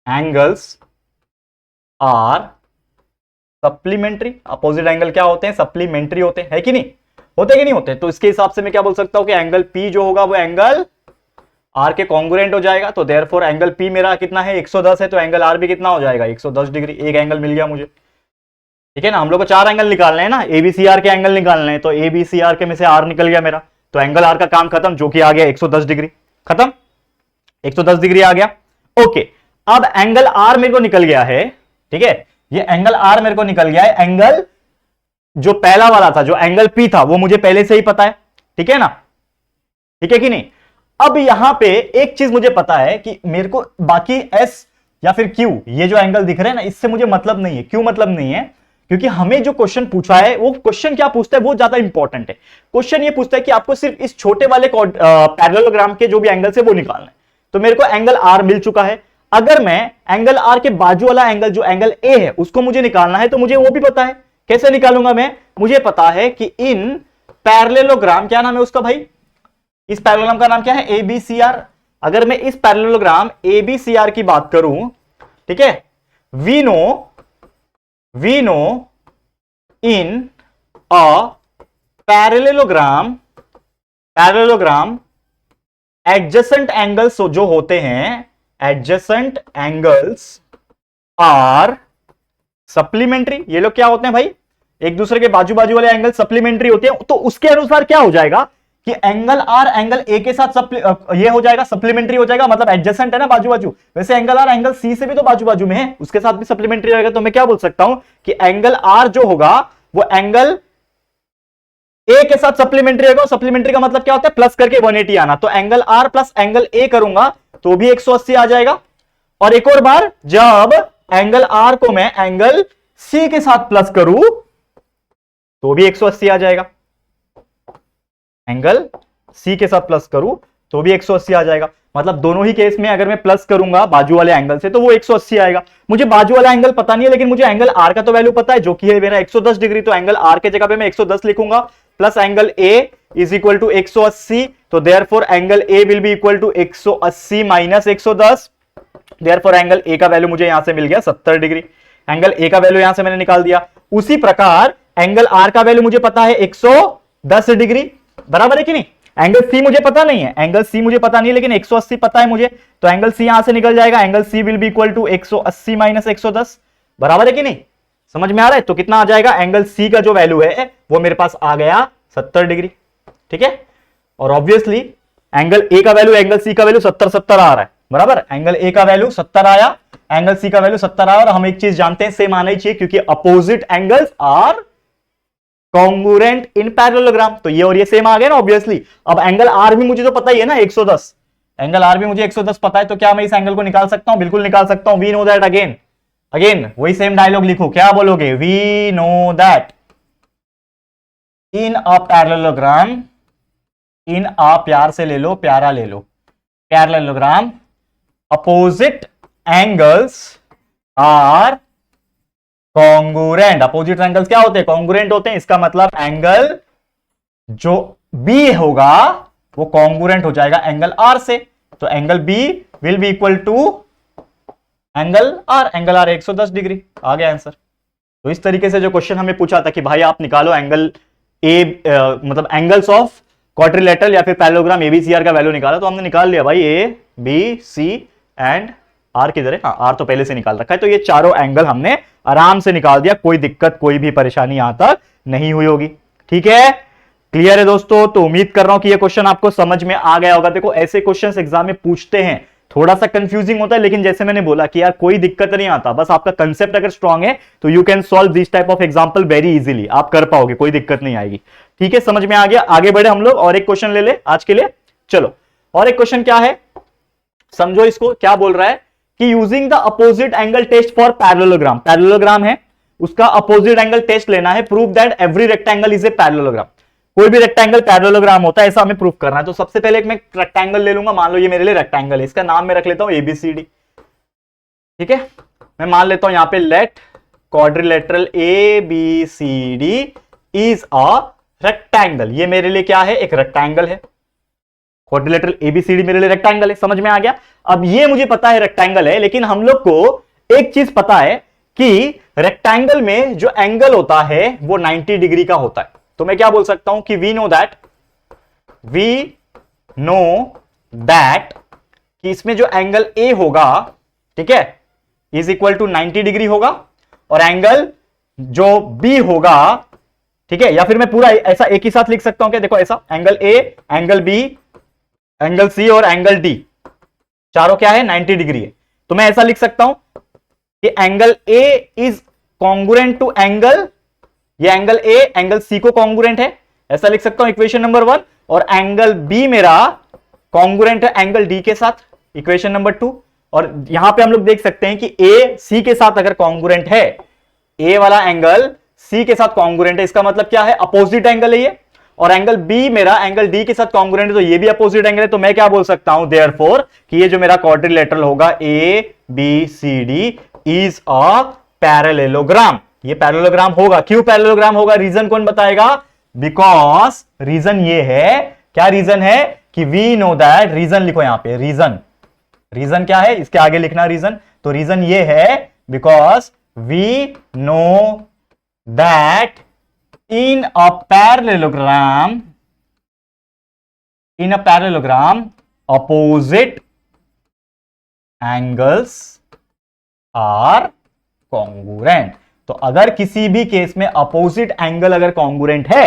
Speaker 1: angles are supplementary। Opposite angle क्या होते हैं, सप्लीमेंट्री होते हैं, है कि नहीं, होते कि नहीं होते। तो इसके हिसाब से मैं क्या बोल सकता हूं कि एंगल P जो होगा वो एंगल R के कॉन्ग्रुएंट हो जाएगा। तो देयरफॉर एंगल P मेरा कितना है, 110 है, तो एंगल R भी कितना हो जाएगा, 110 डिग्री। एक एंगल मिल गया मुझे, ठीक है ना। हम लोग को चार एंगल निकालने हैं ना, ABCR के एंगल निकालने हैं। तो ABCR के में से R निकल गया मेरा, तो एंगल R का काम खत्म, जो कि आ गया 110 डिग्री, खत्म, 110 डिग्री आ गया। ओके, अब एंगल R मेरे को निकल गया है, ठीक है। ये एंगल R मेरे को निकल गया है। एंगल जो पहला वाला था, जो एंगल P था, वो मुझे पहले से ही पता है, ठीक है ना, ठीक है कि नहीं। अब यहां पे एक चीज मुझे पता है कि मेरे को बाकी S या फिर Q, ये जो एंगल दिख रहे हैं ना, इससे मुझे मतलब नहीं है। क्यों मतलब नहीं है, क्योंकि हमें जो क्वेश्चन पूछा है वो क्वेश्चन क्या पूछता है वो ज्यादा इंपॉर्टेंट है। क्वेश्चन ये पूछता है कि आपको सिर्फ इस छोटे वाले पैरेललोग्राम के जो भी एंगल से वो निकालना है। तो मेरे को एंगल R मिल चुका है। अगर मैं एंगल R के बाजू वाला एंगल जो एंगल A है उसको मुझे निकालना है, तो मुझे वो भी पता है। कैसे निकालूंगा मैं, मुझे पता है कि इन पैरेललोग्राम, क्या नाम है उसका भाई, इस पैरेललोग्राम का नाम क्या है, ABCR। अगर मैं इस पैरेललोग्राम ABCR की बात करूं, ठीक है, we know in a parallelogram adjacent angles जो होते हैं, एडजेसेंट एंगल्स आर सप्लीमेंट्री। ये लोग क्या होते हैं भाई, एक दूसरे के बाजू बाजू वाले एंगल सप्लीमेंट्री होते हैं। तो उसके अनुसार क्या हो जाएगा कि एंगल आर एंगल ए के साथ ये हो जाएगा, सप्लीमेंट्री हो जाएगा, मतलब एडजेसेंट है ना, बाजू बाजू। वैसे एंगल आर एंगल सी से भी तो बाजू बाजू में है, उसके साथ भी सप्लीमेंट्री रहेगा। तो मैं क्या बोल सकता हूं कि एंगल आर जो होगा वो एंगल ए के साथ सप्लीमेंट्री होगा। सप्लीमेंट्री का मतलब क्या होता है, प्लस करके 180 आना। तो angle R plus angle A करूंगा तो भी 180 आ जाएगा। और एक और बार, जब एंगल आर को मैं एंगल सी के साथ प्लस करूं तो भी 180 आ जाएगा। एंगल सी के साथ प्लस करूं तो भी 180 आ जाएगा। मतलब दोनों ही केस में अगर मैं प्लस करूंगा बाजू वाले एंगल से तो वो 180 आएगा। मुझे बाजू वाला एंगल पता नहीं है, लेकिन मुझे एंगल आर का तो वैल्यू पता है जो कि है मेरा 110 डिग्री। तो एंगल आर के जगह पे मैं 110 लिखूंगा plus angle A is equal to 180। तो therefore angle A will be equal to 180 minus 110। Therefore angle A का वैल्यू मुझे यहां से मिल गया 70 डिग्री। एंगल ए का वैल्यू यहां से मैंने निकाल दिया। उसी प्रकार एंगल आर का वैल्यू मुझे पता है 110 डिग्री, बराबर है कि नहीं। एंगल सी मुझे पता नहीं है, एंगल सी मुझे पता नहीं है, लेकिन 180 पता है मुझे, तो एंगल सी यहां से निकल जाएगा। Angle C will be equal to 180 minus 110, बराबर है कि नहीं। समझ में आ रहा है। तो कितना आ जाएगा, एंगल सी का जो वैल्यू है वो मेरे पास आ गया 70 डिग्री। ठीक है, और ऑब्वियसली एंगल ए का वैल्यू एंगल सी का वैल्यू 70 आ रहा है, बराबर। एंगल ए का वैल्यू 70 आया, एंगल सी का वैल्यू 70 आया, और हम एक चीज जानते हैं सेम आना ही चाहिए, क्योंकि opposite angles are congruent in parallelogram. तो ये और ये सेम आ गए ना ऑब्वियसली। अब एंगल आर भी मुझे तो पता ही है ना 110, एंगल आर भी मुझे 110 पता है, तो क्या मैं इस एंगल को निकाल सकता हूं, बिल्कुल निकाल सकता हूं। वी नो दैट, अगेन वही सेम डायलॉग लिखो, क्या बोलोगे, we know that in a parallelogram, in a प्यार से ले लो, प्यारा ले लो, parallelogram opposite angles are congruent. Opposite angles क्या होते हैं, कॉन्ग्रुएंट होते हैं। इसका मतलब एंगल जो बी होगा वो कॉन्ग्रुएंट हो जाएगा एंगल आर से। तो angle B will be equal to angle R, angle R 110 degree, आ गया आंसर। तो इस तरीके से जो क्वेश्चन हमें पूछा था कि भाई आप निकालो एंगल ए, मतलब एंगल्स ऑफ क्वाड्रिलेटरल या फिर पैरेललोग्राम एबीसीआर का वैल्यू निकाला, तो हमने निकाल लिया भाई A B C and R किधर है, हाँ आर तो पहले से निकाल रखा है। तो ये चारों एंगल हमने आराम से निकाल दिया, कोई दिक्कत कोई भी परेशानी यहां तक नहीं हुई होगी। ठीक है, क्लियर है दोस्तों। तो उम्मीद कर रहा हूं कि ये क्वेश्चन आपको समझ में आ गया होगा। देखो ऐसे क्वेश्चंस एग्जाम में पूछते हैं, थोड़ा सा कंफ्यूजिंग होता है, लेकिन जैसे मैंने बोला कि यार कोई दिक्कत नहीं आता, बस आपका कंसेप्ट अगर स्ट्रांग है तो you can solve this type of example very easily, आप कर पाओगे, कोई दिक्कत नहीं आएगी। ठीक है, समझ में आ गया। आगे बढ़े हम लोग, और एक क्वेश्चन ले ले आज के लिए। चलो, और एक क्वेश्चन क्या है, समझो इसको। क्या बोल रहा है कि using the opposite angle test for parallelogram, parallelogram है उसका अपोजिट एंगल टेस्ट लेना है। Prove that every rectangle is a parallelogram. कोई भी रेक्टेंगल पैरेललोग्राम होता है, ऐसा हमें प्रूफ करना है। तो सबसे पहले एक मैं रेक्टेंगल ले लूंगा, मान लो ये मेरे लिए रेक्टेंगल है, इसका नाम मैं रख लेता हूं एबीसीडी। ठीक है, मैं मान लेता हूं यहां पे let quadrilateral ABCD is a rectangle. ये मेरे लिए क्या है, एक रेक्टेंगल है। क्वाड्रिलेटरल एबीसीडी मेरे लिए रेक्टेंगल है, समझ में आ गया। अब ये मुझे पता है रेक्टेंगल है, लेकिन हम लोग को एक चीज पता है कि रेक्टेंगल में जो एंगल होता है वो 90 डिग्री का होता है। तो मैं क्या बोल सकता हूं कि वी नो दैट कि इसमें जो एंगल ए होगा, ठीक है, इज इक्वल टू 90 डिग्री होगा, और एंगल जो बी होगा, ठीक है, या फिर मैं पूरा ऐसा एक ही साथ लिख सकता हूं क्या, देखो ऐसा, angle A, angle B, angle C और एंगल डी, चारों क्या है 90 डिग्री है। तो मैं ऐसा लिख सकता हूं कि angle A is congruent to angle, ये एंगल ए एंगल सी को कॉन्ग्रुएंट है, ऐसा लिख सकता हूं इक्वेशन नंबर 1। और एंगल बी मेरा कॉन्ग्रुएंट है एंगल डी के साथ, इक्वेशन नंबर 2। और यहां पे हम लोग देख सकते हैं कि ए सी के साथ अगर कॉन्ग्रुएंट है, ए वाला एंगल सी के साथ कॉन्ग्रुएंट है, इसका मतलब क्या है, अपोजिट एंगल है ये। और एंगल बी मेरा एंगल डी के साथ कॉन्ग्रुएंट है, तो ये भी अपोजिट एंगल है। तो मैं क्या बोल सकता हूं, देयरफॉर कि ये जो मेरा क्वाड्रिलेटरल होगा A B C D is a parallelogram. ये पैरेललोग्राम होगा। क्यों पैरेललोग्राम होगा, रीजन कौन बताएगा, बिकॉज रीजन ये है, क्या रीजन है कि वी नो दैट, रीजन लिखो यहां पे, रीजन क्या है, इसके आगे लिखना रीजन। तो रीजन ये है because we know that in a parallelogram opposite angles are congruent। तो अगर किसी भी केस में अपोजिट एंगल अगर कॉन्ग्रुएंट है,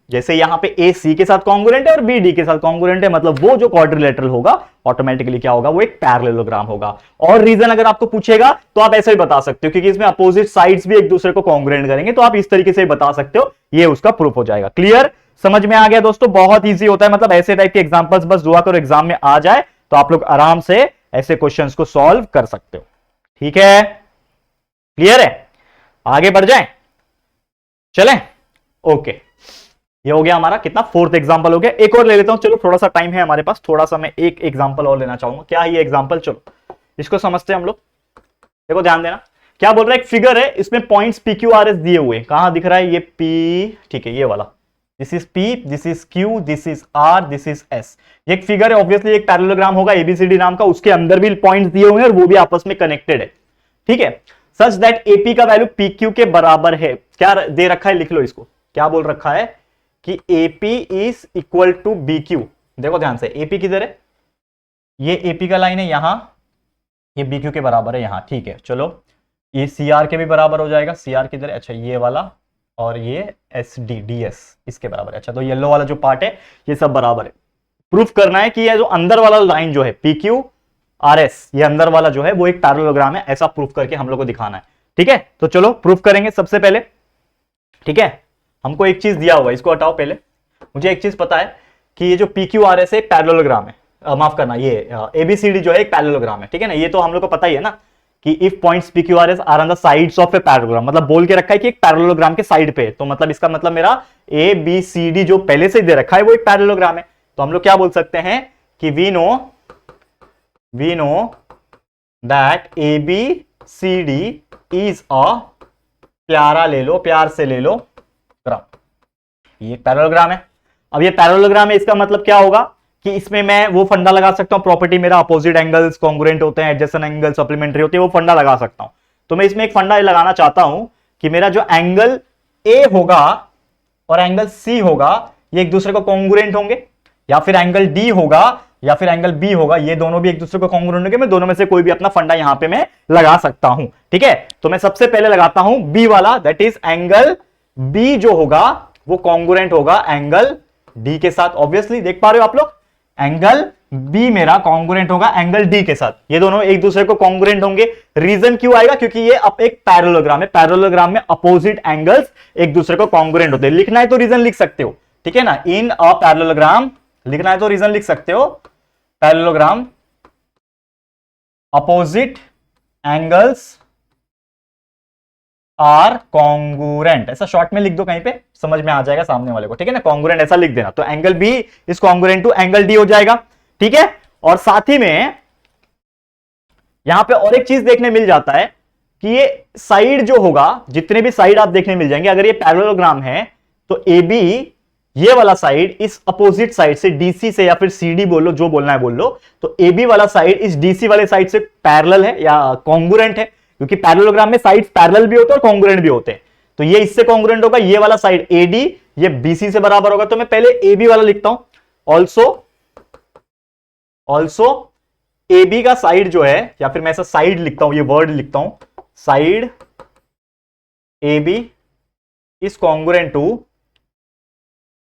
Speaker 1: जैसे यहां पे ए सी के साथ कॉन्ग्रुएंट है और बी डी के साथ कॉन्ग्रुएंट है, मतलब वो जो क्वाड्रिलेटरल होगा ऑटोमेटिकली क्या होगा, वो एक पैरेललोग्राम होगा। और रीजन अगर आपको पूछेगा तो आप ऐसे ही बता सकते हो, क्योंकि इसमें अपोजिट साइड्स भी एक दूसरे को कॉन्ग्रुएंट करेंगे, तो आप इस तरीके से बता सकते हो, ये उसका प्रूफ हो जाएगा। क्लियर, समझ में आ गया दोस्तों। बहुत ईजी होता है, मतलब ऐसे टाइप के एग्जांपल्स बस दुआ करो एग्जाम में आ जाए तो आप लोग आराम से ऐसे क्वेश्चंस को सॉल्व कर सकते हो। ठीक है, क्लियर है, आगे बढ़ जाएं, चलें, ओके। ये हो गया हमारा कितना, फोर्थ एग्जांपल हो गया। एक और ले लेता हूं, चलो थोड़ा सा टाइम है हमारे पास, थोड़ा सा मैं एक एग्जांपल और लेना चाहूंगा। क्या है ये एग्जांपल, चलो इसको समझते हैं हम लोग। देखो ध्यान देना, क्या बोल रहा है, एक फिगर है, इसमें points P Q R S दिए हुए, कहां दिख रहा है, ये पी, ठीक है, ये वाला, this is P, this is Q, this is R, this is S. ये एक फिगर है, ऑब्वियसली एक पैरेललोग्राम होगा एबीसीडी नाम का, उसके अंदर भी पॉइंट्स दिए हुए हैं और वो भी आपस में कनेक्टेड है, ठीक है। सच दैट एपी का वैल्यू पी क्यू के बराबर है, क्या दे रखा है, लिख लो इसको, क्या बोल रखा है कि AP is equal to B Q. देखो ध्यान से, एपी किधर है, ये एपी का लाइन है यहां, ये बी क्यू के बराबर है यहां, ठीक है। चलो ये सी आर के भी बराबर हो जाएगा, सी आर किधर है, अच्छा ये वाला, और ये एस डी डी एस इसके बराबर है। अच्छा तो येलो वाला जो पार्ट है ये सब बराबर है। प्रूफ करना है कि ये जो अंदर वाला लाइन जो है पी क्यू आर एस, ये अंदर वाला जो है वो एक पैरेललोग्राम है, ऐसा प्रूफ करके हम लोग को दिखाना है, ठीक है। तो चलो प्रूफ करेंगे सबसे पहले, ठीक है। हमको एक चीज दिया हुआ है, इसको हटाओ पहले। मुझे एक चीज पता है कि ये जो पी क्यू आर एस है एक पैरेललोग्राम है, माफ करना, ये एबीसीडी जो है एक पैरेललोग्राम है, ठीक है ना। ये तो हम लोग को पता ही है ना कि if points P Q R S R on the sides of a parallelogram, मतलब बोल के रखा है कि एक पैरेललोग्राम के साइड पे, तो मतलब इसका मतलब मेरा ए बी सी डी जो पहले से दे रखा है वो एक पैरेललोग्राम है। तो हम लोग क्या बोल सकते हैं कि we know that A B C D is a, प्यारा ले लो, प्यार से ले लो, ग्राम, ये पैरेललोग्राम है। अब ये पैरेललोग्राम है, इसका मतलब क्या होगा कि इसमें मैं वो फंडा लगा सकता हूं, प्रॉपर्टी मेरा अपोजिट एंगल्स कॉन्ग्रुएंट होते हैं, एडजेसेंट एंगल सप्लीमेंट्री होते हैं, वो फंडा लगा सकता हूं। तो मैं इसमें एक फंडा लगाना चाहता हूं कि मेरा जो एंगल ए होगा और एंगल सी होगा ये एक दूसरे को कॉन्ग्रुएंट होंगे, या फिर एंगल डी होगा या फिर एंगल बी होगा, ये दोनों भी एक दूसरे को कॉन्ग्रुएंट होंगे। मैं दोनों में से कोई भी अपना फंडा यहां पे मैं लगा सकता हूं, ठीक है। तो मैं सबसे पहले लगाता हूं बी वाला, दैट इज एंगल बी जो होगा वो कॉन्ग्रुएंट होगा एंगल डी के साथ। ऑब्वियसली देख पा रहे हो आप लोग, एंगल बी मेरा कॉन्ग्रुएंट होगा एंगल डी के साथ, ये दोनों एक दूसरे को कॉन्ग्रुएंट होंगे। रीजन क्यों आएगा, क्योंकि ये अब एक पैरेललोग्राम है, पैरेललोग्राम में अपोजिट एंगल्स एक दूसरे को कॉन्ग्रुएंट होते हैं। लिखना है तो रीजन लिख सकते हो, ठीक है ना। इन अ पैरेललोग्राम लिखना है तो रीजन लिख सकते हो, parallelogram opposite angles are congruent, ऐसा शॉर्ट में लिख दो, कहीं पे समझ में आ जाएगा सामने वाले को, ठीक है ना। कॉन्ग्रुएंट ऐसा लिख देना, तो angle B is congruent to angle D हो जाएगा, ठीक है। और साथ ही में यहां पे और एक चीज देखने मिल जाता है कि ये साइड जो होगा, जितने भी साइड आप देखने मिल जाएंगे, अगर ये पैरेललोग्राम है तो ए बी, ये वाला साइड इस अपोजिट साइड से, डीसी से या फिर सीडी बोलो, जो बोलना है बोल लो, तो ए बी वाला साइड इस डीसी वाले साइड से पैरेलल है या कॉन्ग्रुएंट है, क्योंकि पैरेललोग्राम में साइड्स पैरेलल भी होते हैं और कॉन्ग्रुएंट भी होते हैं। तो ये इससे कॉन्ग्रुएंट होगा, ये वाला साइड एडी ये बीसी से बराबर होगा। तो मैं पहले ए बी वाला लिखता हूं, ऑल्सो ए बी का साइड जो है, या फिर मैं ऐसा साइड लिखता हूं, ये वर्ड लिखता हूं, side A B is congruent to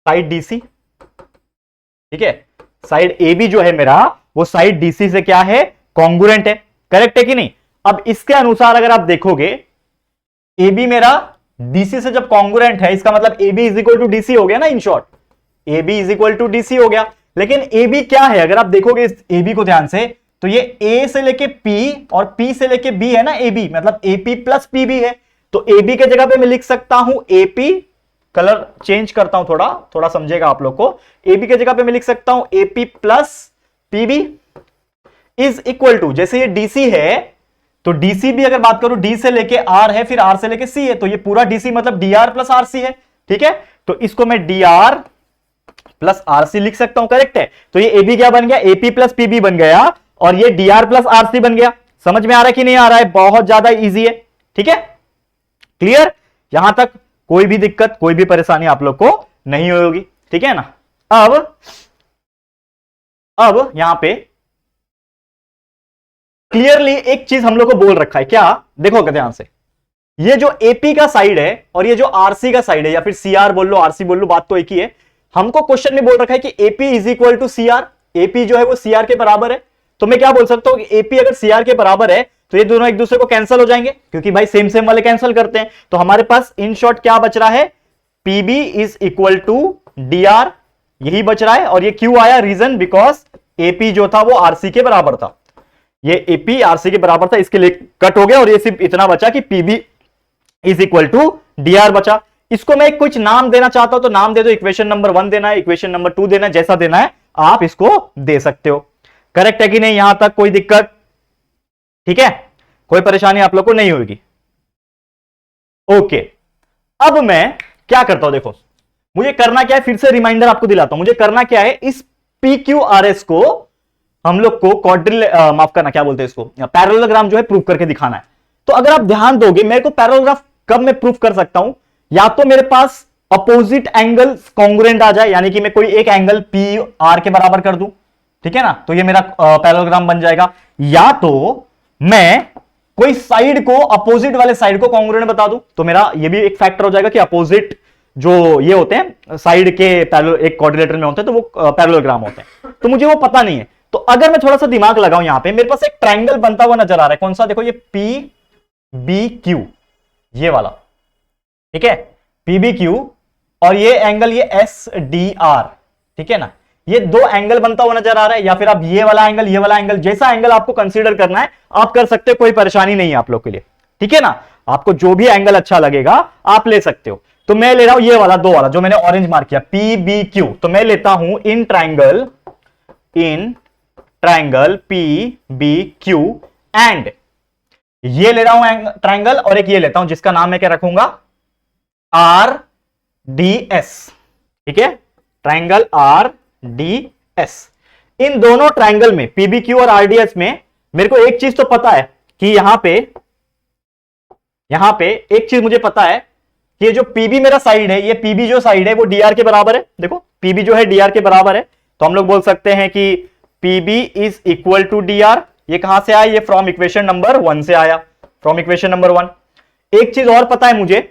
Speaker 1: side DC, ठीक है। साइड ए बी जो है मेरा वो साइड डीसी से क्या है, कॉन्ग्रुएंट है, करेक्ट है कि नहीं। अब इसके अनुसार अगर आप देखोगे ए बी मेरा डीसी से जब कॉन्ग्रुएंट है, इसका मतलब A B is equal to DC हो गया ना, in short A B is equal to DC हो गया। लेकिन ए बी क्या है, अगर आप देखोगे इस ए बी को ध्यान से, तो ये ए से लेके पी और पी से लेके बी है ना, ए बी मतलब A P plus P B है। तो ए बी के जगह पे मैं लिख सकता हूं ए पी, कलर चेंज करता हूं, थोड़ा थोड़ा समझेगा आप लोग को। ए बी के जगह पे मैं लिख सकता हूं A P plus P B is equal to, जैसे ये डीसी है तो डीसी भी अगर बात करूं, डी से लेके आर है, फिर आर से लेके सी है, तो ये पूरा डीसी मतलब D R plus R C है, ठीक है। तो इसको मैं D R plus R C लिख सकता हूं, करेक्ट है। तो ये ए बी क्या बन गया, एपी प्लस पीबी बन गया, और ये D R plus R C बन गया। समझ में आ रहा है कि नहीं आ रहा है, बहुत ज्यादा इजी है, ठीक है, क्लियर। यहां तक कोई भी दिक्कत, कोई भी परेशानी आप लोग को नहीं होगी, ठीक है ना। अब यहां पे क्लियरली एक चीज हम लोग को बोल रखा है, क्या, देखो ध्यान से, ये जो एपी का साइड है और ये जो आरसी का साइड है, या फिर सीआर बोल लो आरसी बोल लो, बात तो एक ही है। हमको क्वेश्चन में बोल रखा है कि AP is equal to CR, AP जो है वो सीआर के बराबर है। तो मैं क्या बोल सकता हूं कि एपी अगर सीआर के बराबर है तो ये दोनों एक दूसरे को कैंसिल हो जाएंगे, क्योंकि भाई सेम सेम वाले कैंसिल करते हैं। तो हमारे पास इन शॉर्ट क्या बच रहा है, PB is equal to DR, यही बच रहा है। और ये क्यों आया, रीजन बिकॉज एपी जो था वो आरसी के बराबर था, ये एपी आरसी के बराबर था, इसके लिए कट हो गया और ये सिर्फ इतना बचा कि PB is equal to DR बचा। इसको मैं कुछ नाम देना चाहता हूं तो नाम दे दो, इक्वेशन नंबर 1 देना है, इक्वेशन नंबर 2 देना है, जैसा देना है आप इसको दे सकते हो। करेक्ट है कि नहीं? यहां तक कोई दिक्कत? ठीक है, कोई परेशानी आप लोग को नहीं होगी। ओके, अब मैं क्या करता हूं, देखो मुझे करना क्या है, फिर से रिमाइंडर आपको दिलाता हूं। मुझे करना क्या है, इस PQRS को हम लोग को क्वाड्रिल माफ करना, क्या बोलते हैं इसको, पैरेललोग्राम जो है प्रूव करके दिखाना है। तो अगर आप ध्यान दोगे, मेरे को पैरेललोग्राफ कब मैं प्रूव कर सकता हूं, या तो मेरे पास अपोजिट एंगल कॉन्ग्रुएंट आ जाए, यानी कि मैं कोई एक एंगल PR के बराबर कर दूं, ठीक है ना, तो ये मेरा पैरेललोग्राम बन जाएगा। या तो मैं कोई साइड को, अपोजिट वाले साइड को कॉन्ग्रुएंट बता दूं, तो मेरा ये भी एक फैक्टर हो जाएगा कि अपोजिट जो ये होते हैं साइड के एक क्वाड्रिलेटरल में होते हैं तो वो पैरेललोग्राम होते हैं। तो मुझे वो पता नहीं है, तो अगर मैं थोड़ा सा दिमाग लगाऊं, यहां पे मेरे पास एक ट्रायंगल बनता हुआ नजर आ रहा है, कौन सा, देखो ये PBQ, ये वाला, ठीक है, PBQ, और ये एंगल ये SDR, ठीक है ना, ये दो एंगल बनता हुआ नजर आ रहा है। या फिर आप ये वाला एंगल, ये वाला एंगल, जैसा एंगल आपको कंसीडर करना है आप कर सकते हो, कोई परेशानी नहीं है आप लोग के लिए, ठीक है ना। आपको जो भी एंगल अच्छा लगेगा आप ले सकते हो। तो मैं ले रहा हूं ये वाला, दो वाला जो मैंने ऑरेंज मार्क किया, PBQ, तो मैं लेता हूं इन ट्रायंगल PBQ, एंड ये ले रहा हूं ट्रायंगल, और एक ये लेता हूं जिसका नाम मैं क्या रखूंगा, RDS, ठीक है, ट्रायंगल RDS। इन दोनों ट्रायंगल में, PBQ और RDS में, मेरे को एक चीज तो पता है कि यहां पे एक चीज मुझे पता है कि ये जो PB मेरा साइड है, ये PB जो साइड है वो DR के बराबर है। देखो PB जो है DR के बराबर है, तो हम लोग बोल सकते हैं कि PB is equal to DR। ये कहां से आया, ये फ्रॉम इक्वेशन नंबर 1 से आया, फ्रॉम इक्वेशन नंबर 1। एक चीज और पता है मुझे कि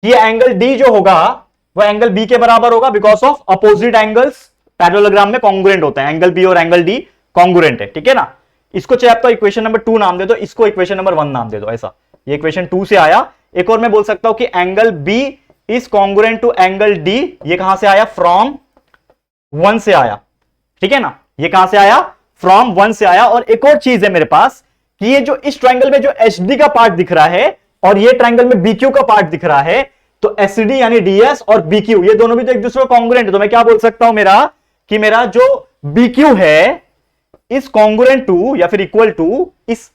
Speaker 1: ये एंगल D जो होगा वो एंगल B के बराबर होगा, because of opposite angles parallelogram में कॉन्ग्रुएंट होते हैं, एंगल B और एंगल D कॉन्ग्रुएंट है, ठीक है ना। इसको चाहे आप तो इक्वेशन नंबर 2 नाम दे दो, इसको इक्वेशन नंबर 1 नाम दे दो, ऐसा, ये इक्वेशन 2 से आया। एक और मैं बोल सकता हूं कि angle B is congruent to angle D, ये कहां से आया, फ्रॉम 1 से आया, ठीक है ना, ये कहां से आया, फ्रॉम 1 से आया। और एक और चीज है मेरे पास कि ये जो इस ट्रायंगल में जो HD का पार्ट दिख रहा है और ये ट्रायंगल में BQ का पार्ट दिख रहा है, तो SD यानी DS और BQ ये दोनों भी तो एक दूसरे को कॉन्ग्रुएंट है। तो मैं क्या बोल सकता हूं, मेरा जो BQ है इज कॉन्ग्रुएंट टू या फिर इक्वल टू इस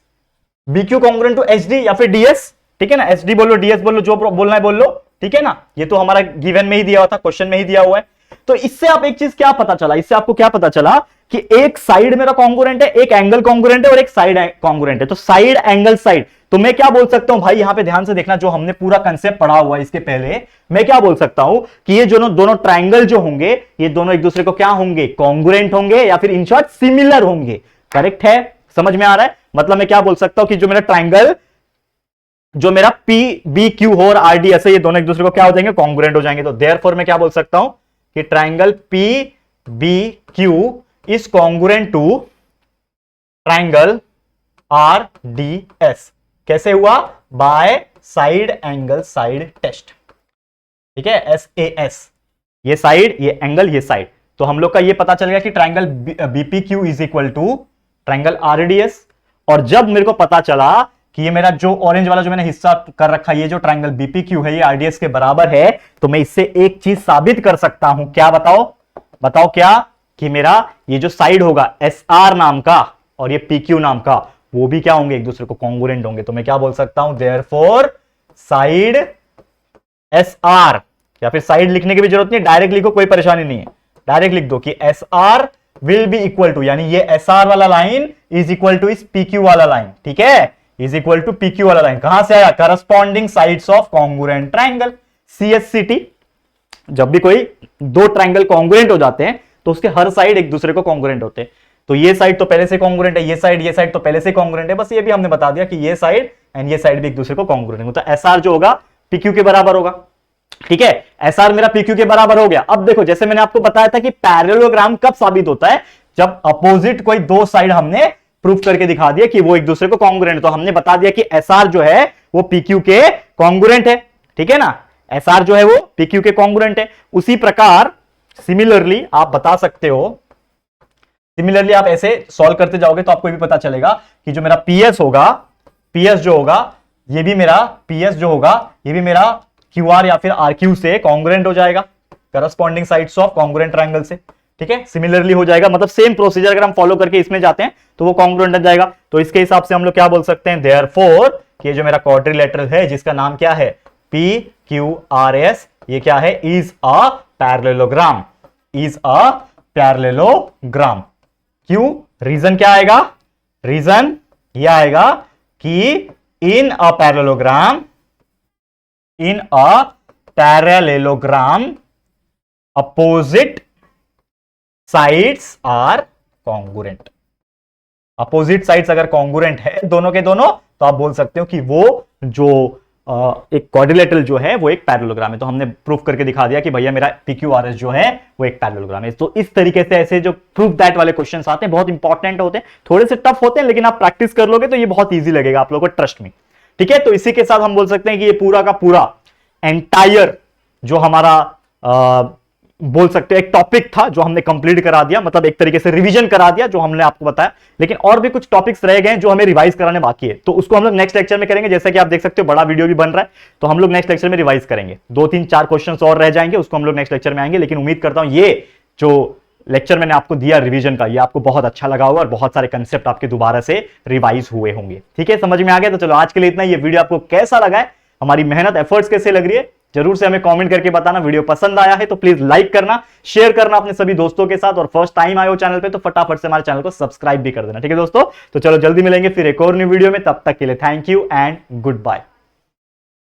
Speaker 1: BQ कॉन्ग्रुएंट टू HD या फिर DS, ठीक है ना, SD बोलो DS बोलो, जो बोलना है बोल लो, ठीक है ना। ये तो हमारा गिवन में ही दिया हुआ था, क्वेश्चन में ही दिया हुआ है। तो इससे आप एक चीज क्या पता चला, इससे आपको क्या पता चला कि एक साइड मेरा कॉन्ग्रुएंट है, एक एंगल कॉन्ग्रुएंट है और एक साइड कॉन्ग्रुएंट है। तो साइड एंगल साइड, तो मैं क्या बोल सकता हूं भाई, यहां पे ध्यान से देखना, जो हमने पूरा कंसेप्ट पढ़ा हुआ है इसके पहले, मैं क्या बोल सकता हूं कि ये दोनों ट्रायंगल जो होंगे, ये दोनों एक दूसरे को क्या होंगे, कॉन्ग्रुएंट होंगे, या फिर इन शॉर्ट सिमिलर होंगे। करेक्ट है, समझ में आ रहा है? मतलब मैं क्या बोल सकता हूं कि जो मेरा ट्रायंगल, जो मेरा PBQ हो और RDS है, ये दोनों एक दूसरे को क्या हो जाएंगे, कॉन्ग्रुएंट हो जाएंगे। तो देयरफॉर मैं क्या बोल सकता हूं कि triangle PBQ is congruent to triangle RDS। कैसे हुआ, by side angle side test, ठीक है, SAS, ये साइड, ये एंगल, ये साइड। तो हम लोग का ये पता चल गया कि triangle BPQ is equal to triangle RDS। और जब मेरे को पता चला कि ये मेरा जो ऑरेंज वाला जो मैंने हिस्सा कर रखा है, ये जो ट्रायंगल BPQ है ये RDS के बराबर है, तो मैं इससे एक चीज साबित कर सकता हूं। क्या बताओ क्या, कि मेरा ये जो साइड होगा SR नाम का और ये PQ नाम का, वो भी क्या होंगे, एक दूसरे को कॉन्ग्रुएंट होंगे। तो मैं क्या बोल सकता हूं, देयरफॉर साइड SR, या फिर साइड लिखने की भी जरूरत नहीं, डायरेक्ट लिखो, कोई परेशानी नहीं है, डायरेक्ट लिख दो कि SR will be equal to, यानी ये SR वाला लाइन इज इक्वल टू इस PQ वाला लाइन, ठीक है, इज इक्वल टू PQ वाला लाइन। कहां से आया, corresponding sides of congruent triangle, CSCT। जब भी कोई दो ट्रायंगल कॉन्ग्रुएंट हो जाते हैं तो उसके हर साइड एक दूसरे को कॉन्ग्रुएंट होते हैं। तो ये साइड तो पहले से कॉन्ग्रुएंट है, ये साइड तो पहले से कॉन्ग्रुएंट है, बस ये भी हमने बता दिया कि ये साइड एंड ये साइड भी एक दूसरे को कॉन्ग्रुएंट है। तो SR जो होगा PQ के बराबर होगा, ठीक है, SR मेरा PQ के बराबर हो गया। अब देखो, जैसे मैंने आपको बताया था कि पैरेललोग्राम कब साबित होता है, जब अपोजिट कोई दो साइड हमने प्रूफ करके दिखा दिया कि वो एक दूसरे को कॉन्ग्रुएंट। तो हमने बता दिया कि SR जो है वो PQ के कॉन्ग्रुएंट है, ठीक है ना, SR जो है वो PQ के कॉन्ग्रुएंट है। उसी प्रकार सिमिलरली आप बता सकते हो, सिमिलरली आप ऐसे सॉल्व करते जाओगे तो आपको भी पता चलेगा कि जो मेरा PS होगा, PS जो होगा ये भी मेरा PS जो होगा ये भी मेरा क्यू आर या फिर आर क्यू से कॉन्ग्रुएंट हो जाएगा, corresponding sides of congruent triangle से, ठीक है, सिमिलरली हो जाएगा, मतलब सेम प्रोसीजर अगर हम फॉलो करके इसमें जाते हैं तो वो कॉन्ग्रुएंट बन जाएगा। तो इसके हिसाब से हम लोग क्या बोल सकते हैं, देयरफॉर ये जो मेरा क्वाड्रिलेटरल है जिसका नाम क्या है पी क्यू आर एस, ये क्या है, is a parallelogram, is a parallelogram. क्यों, रीजन क्या आएगा, रीजन ये आएगा कि in a parallelogram, in a parallelogram opposite sides are congruent. Opposite sides अगर कॉन्ग्रुएंट है दोनों के दोनों, तो आप बोल सकते हो कि वो जो एक क्वाड्रिलेटरल जो है वो एक पैरेललोग्राम है। तो हमने प्रूफ करके दिखा दिया कि भैया मेरा पीक्यूआरएस जो है वो एक पैरेललोग्राम है। तो इस तरीके से ऐसे जो प्रूफ दैट वाले क्वेश्चंस आते हैं बहुत इंपॉर्टेंट होते हैं, थोड़े से टफ होते हैं, लेकिन आप प्रैक्टिस कर लोगे तो ये बहुत ईजी लगेगा आप लोगों को, ट्रस्ट मी, ठीक है। तो इसी के साथ हम बोल सकते हैं कि ये पूरा का पूरा एंटायर जो हमारा बोल सकते हैं एक टॉपिक था जो हमने कंप्लीट करा दिया, मतलब एक तरीके से रिवीजन करा दिया जो हमने आपको बताया। लेकिन और भी कुछ टॉपिक्स रह गए हैं जो हमें रिवाइज कराने बाकी है, तो उसको हम लोग नेक्स्ट लेक्चर में करेंगे। जैसा कि आप देख सकते हो बड़ा वीडियो भी बन रहा है, तो हम लोग नेक्स्ट लेक्चर में रिवाइज करेंगे। 2-3-4 क्वेश्चंस और रह जाएंगे, उसको हम लोग नेक्स्ट लेक्चर में आएंगे। लेकिन उम्मीद करता हूं ये जो लेक्चर मैंने आपको दिया रिवीजन का, ये आपको बहुत अच्छा लगा होगा और बहुत सारे कंसेप्ट आपके दोबारा से रिवाइज हुए होंगे, ठीक है, समझ में आ गया। तो चलो आज के लिए इतना। ये वीडियो आपको कैसा लगा है, हमारी मेहनत एफर्ट्स कैसे लग रही है, जरूर से हमें कमेंट करके बताना। वीडियो पसंद आया है तो प्लीज लाइक करना, शेयर करना अपने सभी दोस्तों के साथ, और फर्स्ट टाइम आए हो चैनल पे तो फटाफट से हमारे चैनल को सब्सक्राइब भी कर देना, ठीक है दोस्तों। तो चलो जल्दी मिलेंगे फिर एक और न्यू वीडियो में, तब तक के लिए thank you and good bye.